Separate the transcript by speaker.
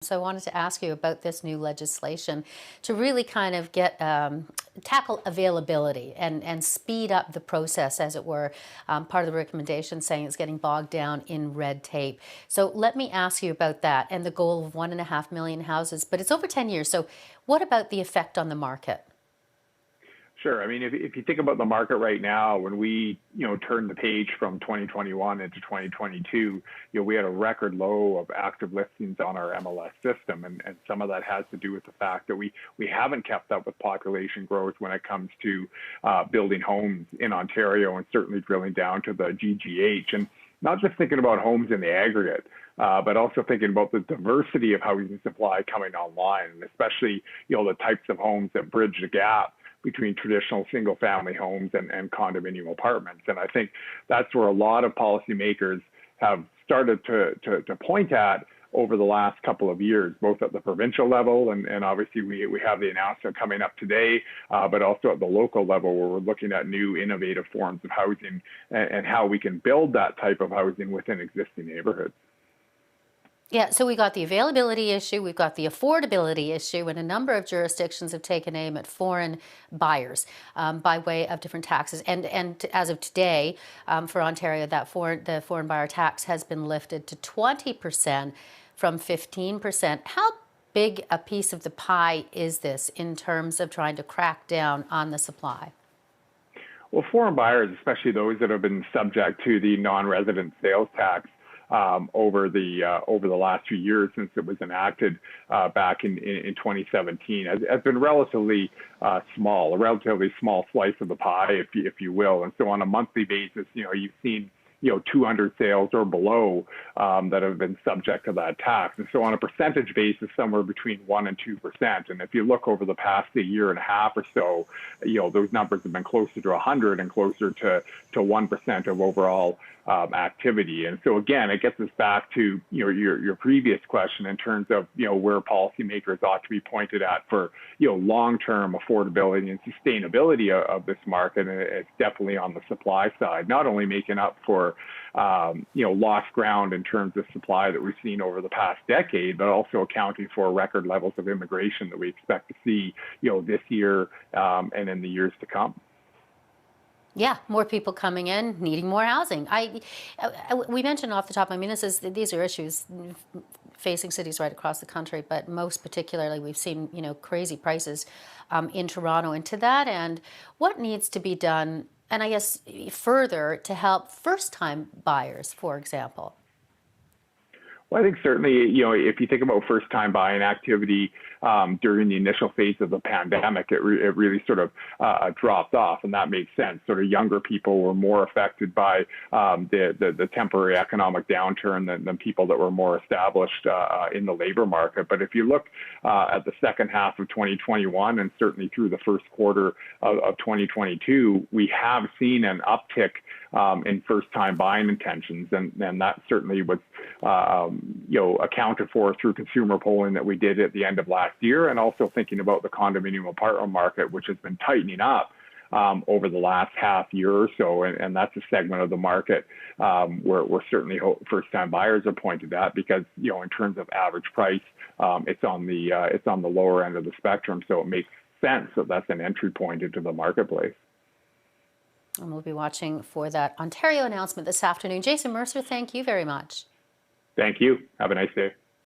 Speaker 1: So I wanted to ask you about this new legislation to really kind of get tackle availability and speed up the process, as it were. Part of the recommendation saying it's getting bogged down in red tape. So let me ask you about that and the goal of 1.5 million houses, but it's over 10 years. So what about the effect on the market?
Speaker 2: Sure. I mean, if you think about the market right now, when we, turned the page from 2021 into 2022, we had a record low of active listings on our MLS system. And some of that has to do with the fact that we haven't kept up with population growth when it comes to building homes in Ontario, and certainly drilling down to the GGH. And not just thinking about homes in the aggregate, but also thinking about the diversity of housing supply coming online, and especially, the types of homes that bridge the gap between traditional single-family homes and condominium apartments. And I think that's where a lot of policymakers have started to point at over the last couple of years, both at the provincial level, and obviously we have the announcement coming up today, but also at the local level, where we're looking at new innovative forms of housing and how we can build that type of housing within existing neighborhoods.
Speaker 1: Yeah, so we got the availability issue, we've got the affordability issue, and a number of jurisdictions have taken aim at foreign buyers by way of different taxes. And as of today, for Ontario, the foreign buyer tax has been lifted to 20% from 15%. How big a piece of the pie is this in terms of trying to crack down on the supply?
Speaker 2: Well, foreign buyers, especially those that have been subject to the non-resident sales tax, over the last few years since it was enacted back in 2017, has been relatively small, a relatively small slice of the pie, if you will. And so on a monthly basis, you've seen 200 sales or below that have been subject to that tax. And so on a percentage basis, somewhere between 1% and 2%. And if you look over the past year and a half or so, those numbers have been closer to 100 and closer to 1% of overall activity. And so again, it gets us back to your previous question in terms of where policymakers ought to be pointed at for long-term affordability and sustainability of this market. And it's definitely on the supply side, not only making up for lost ground in terms of supply that we've seen over the past decade, but also accounting for record levels of immigration that we expect to see this year and in the years to come.
Speaker 1: Yeah, more people coming in, needing more housing. We mentioned off the top, I mean, these are issues facing cities right across the country, but most particularly we've seen, crazy prices in Toronto. And to that end, what needs to be done, and I guess further, to help first-time buyers, for example?
Speaker 2: Well, I think certainly, if you think about first-time buying activity during the initial phase of the pandemic, it really sort of dropped off, and that makes sense. Sort of younger people were more affected by the temporary economic downturn than people that were more established in the labor market. But if you look at the second half of 2021 and certainly through the first quarter of 2022, we have seen an uptick in first-time buying intentions, and that certainly was accounted for through consumer polling that we did at the end of last year, and also thinking about the condominium apartment market, which has been tightening up over the last half year or so, and that's a segment of the market where certainly first-time buyers are pointed at, because in terms of average price, it's on the lower end of the spectrum, so it makes sense that that's an entry point into the marketplace.
Speaker 1: And we'll be watching for that Ontario announcement this afternoon. Jason Mercer, thank you very much.
Speaker 2: Thank you. Have a nice day.